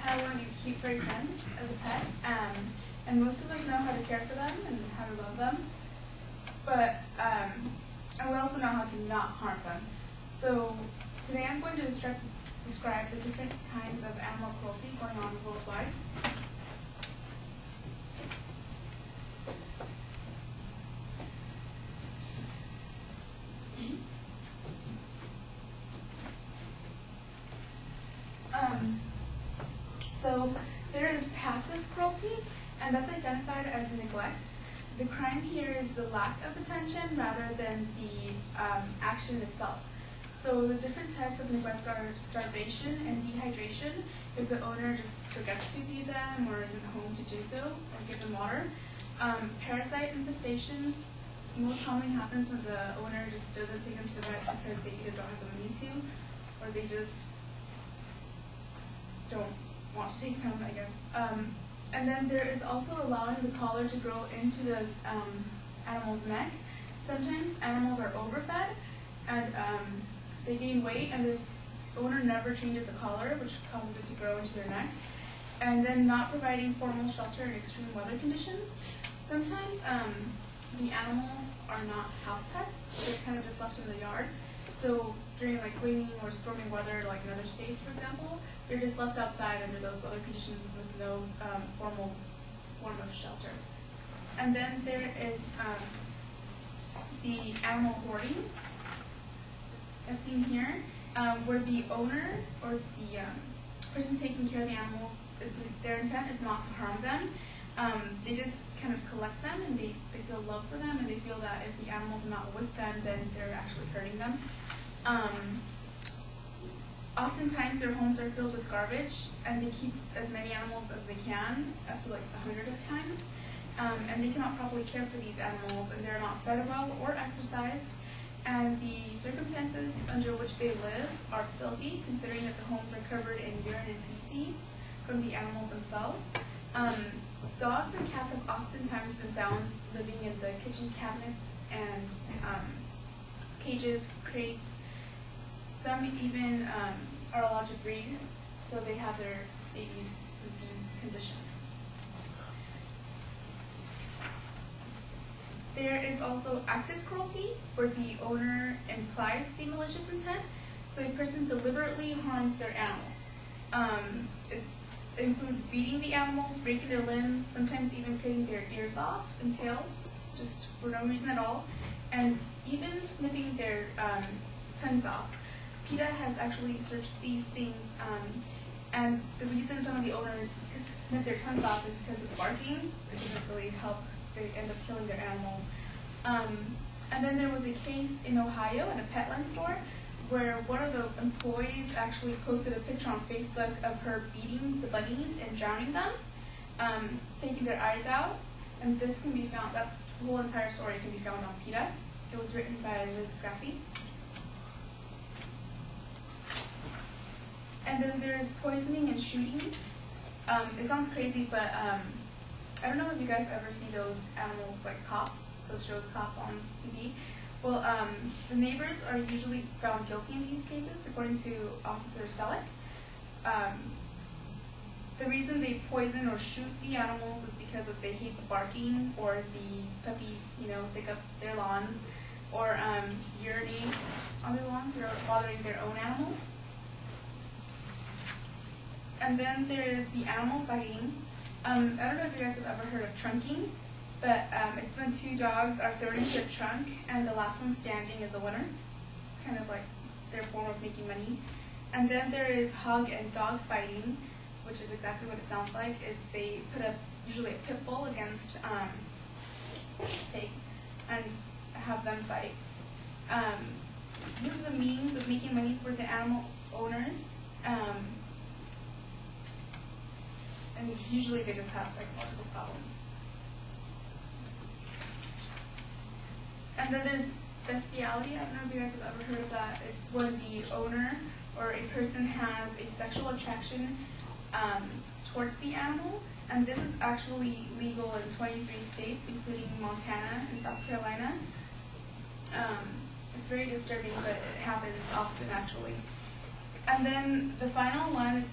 had one of these cute furry friends as a pet, and most of us know how to care for them and how to love them, but and we also know how to not harm them. So today I'm going to describe the different kinds of animal cruelty going on worldwide. So there is passive cruelty, and that's identified as neglect. The crime here is the lack of attention rather than the action itself. So the different types of neglect are starvation and dehydration, if the owner just forgets to feed them or isn't home to do so, or give them water. Parasite infestations most commonly happens when the owner just doesn't take them to the vet because they either don't have the money to, or they just don't want to take them, I guess. And then there is also allowing the collar to grow into the animal's neck. Sometimes animals are overfed and they gain weight, and the owner never changes the collar, which causes it to grow into their neck. And then not providing formal shelter in extreme weather conditions. Sometimes the animals are not house pets, they're kind of just left in the yard. So during like rainy or stormy weather, like in other states, for example, they're just left outside under those weather conditions with no formal form of shelter. And then there is the animal hoarding, as seen here, where the owner or the person taking care of the animals, their intent is not to harm them. They just kind of collect them, and they feel love for them, and they feel that if the animals are not with them, then they're actually hurting them. Oftentimes their homes are filled with garbage, and they keep as many animals as they can, up to like 100 at times. And they cannot properly care for these animals, and they're not fed well or exercised. And the circumstances under which they live are filthy, considering that the homes are covered in urine and feces from the animals themselves. Dogs and cats have oftentimes been found living in the kitchen cabinets and cages, crates. Some even are allowed to breed, so they have their babies with these conditions. There is also active cruelty, where the owner implies the malicious intent, so a person deliberately harms their animal. It includes beating the animals, breaking their limbs, sometimes even cutting their ears off and tails, just for no reason at all, and even snipping their tongues off. PETA has actually searched these things, and the reason some of the owners snip their tongues off is because of barking. It doesn't really help. They end up killing their animals. And then there was a case in Ohio at a Petland store where one of the employees actually posted a picture on Facebook of her beating the bunnies and drowning them, taking their eyes out. And this can be found, the whole entire story can be found on PETA. It was written by Liz Graffy. And then there's poisoning and shooting. It sounds crazy, but I don't know if you guys ever see those animals like Cops, those shows Cops on TV. Well, the neighbors are usually found guilty in these cases, according to Officer Selleck. The reason they poison or shoot the animals is because they hate the barking, or the puppies, dig up their lawns, or urinate on their lawns, or bothering their own animals. And then there is the animal fighting. I don't know if you guys have ever heard of trunking, but it's when two dogs are thrown into a trunk and the last one standing is the winner. It's kind of like their form of making money. And then there is hog and dog fighting, which is exactly what it sounds like, is they put up usually a pit bull against a pig and have them fight. This is a means of making money for the animal owners. And usually they just have psychological problems. And then there's bestiality. I don't know if you guys have ever heard of that. It's when the owner or a person has a sexual attraction towards the animal. And this is actually legal in 23 states, including Montana and South Carolina. It's very disturbing, but it happens often, actually. And then the final one is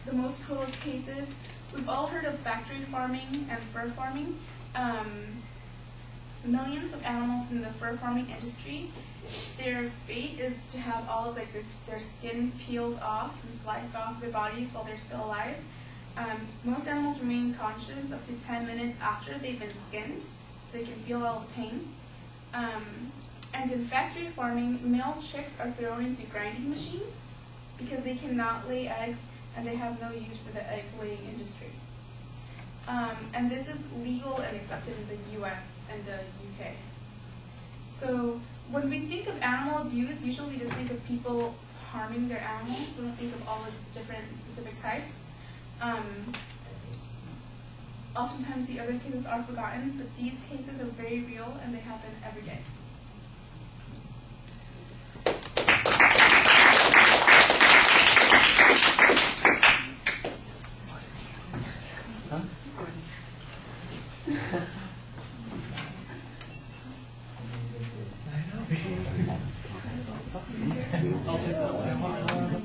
the most cruel of cases, we've all heard of factory farming and fur farming. Millions of animals in the fur farming industry, their fate is to have all of their skin peeled off and sliced off their bodies while they're still alive. Most animals remain conscious up to 10 minutes after they've been skinned, so they can feel all the pain. And in factory farming, male chicks are thrown into grinding machines because they cannot lay eggs and they have no use for the egg-laying industry. And this is legal and accepted in the US and the UK. So when we think of animal abuse, usually we just think of people harming their animals. We don't think of all the different specific types. Oftentimes the other cases are forgotten, but these cases are very real and they happen every day.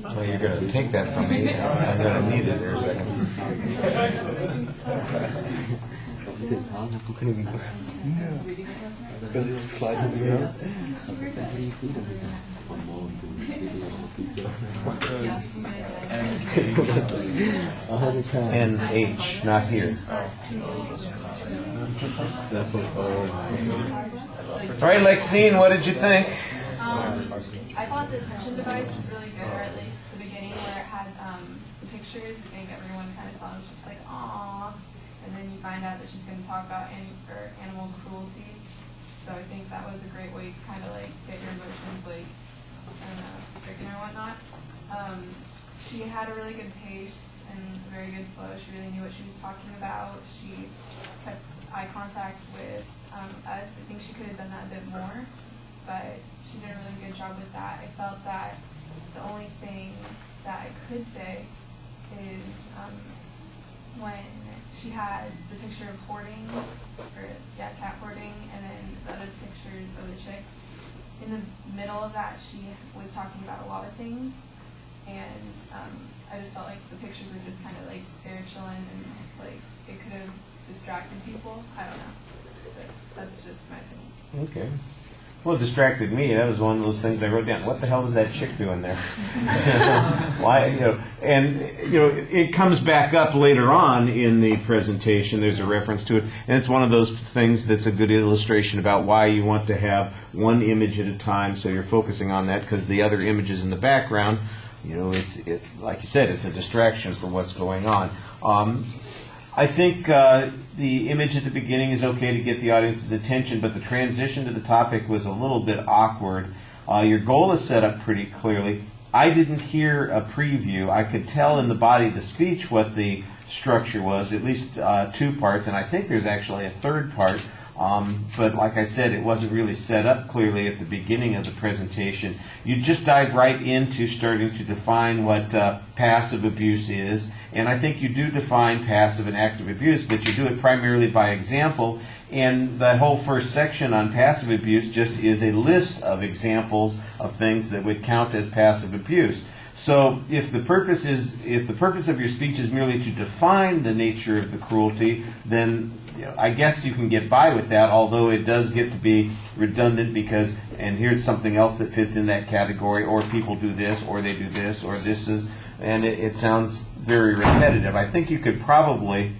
Well, you're going to take that from me. I'm going to need it there a second. NH, not here. All right, Lexine, what did you think? I thought the attention device was really good, or at least the beginning where it had the pictures. I think everyone kind of saw it was just like, aww. And then you find out that she's going to talk about animal cruelty. So I think that was a great way to kind of like get your emotions like, I don't know, stricken or whatnot. She had a really good pace and a very good flow. She really knew what she was talking about. She kept eye contact with us. I think she could have done that a bit more, but she did a really good job with that. I felt that the only thing that I could say is when she had the picture of hoarding, cat hoarding, and then the other pictures of the chicks. In the middle of that, she was talking about a lot of things, and I just felt like the pictures were just kind of like they were chilling, and like it could have distracted people. I don't know, but that's just my opinion. Okay. Well, it distracted me. That was one of those things I wrote down. What the hell is that chick doing there? Why, and it comes back up later on in the presentation. There's a reference to it, and it's one of those things that's a good illustration about why you want to have one image at a time. So you're focusing on that because the other images in the background, it's like you said, it's a distraction from what's going on. I think the image at the beginning is okay to get the audience's attention, but the transition to the topic was a little bit awkward. Your goal is set up pretty clearly. I didn't hear a preview. I could tell in the body of the speech what the structure was, at least two parts, and I think there's actually a third part. But like I said, it wasn't really set up clearly at the beginning of the presentation. You just dive right into starting to define what passive abuse is. And I think you do define passive and active abuse, but you do it primarily by example. And that whole first section on passive abuse just is a list of examples of things that would count as passive abuse. So if the purpose of your speech is merely to define the nature of the cruelty, then I guess you can get by with that, although it does get to be redundant because, and here's something else that fits in that category, or people do this, or they do this, or this is, and it sounds very repetitive. I think you could probably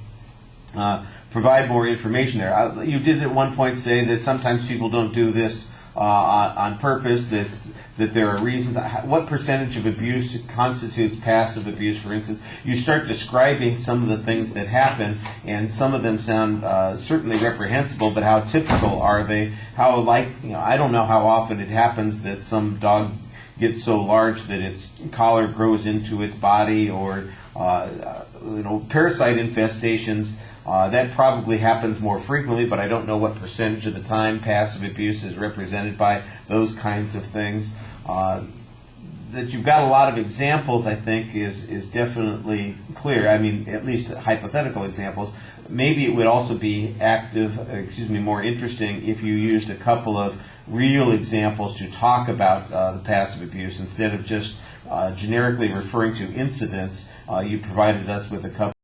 provide more information there. You did at one point say that sometimes people don't do this on purpose, that there are reasons. What percentage of abuse constitutes passive abuse, for instance? You start describing some of the things that happen, and some of them sound certainly reprehensible, but how typical are they? I don't know how often it happens that some dog gets so large that its collar grows into its body, or parasite infestations. That probably happens more frequently, but I don't know what percentage of the time passive abuse is represented by those kinds of things. that you've got a lot of examples, I think, is definitely clear. I mean, at least hypothetical examples. Maybe it would also be more interesting if you used a couple of real examples to talk about the passive abuse instead of just generically referring to incidents. You provided us with a couple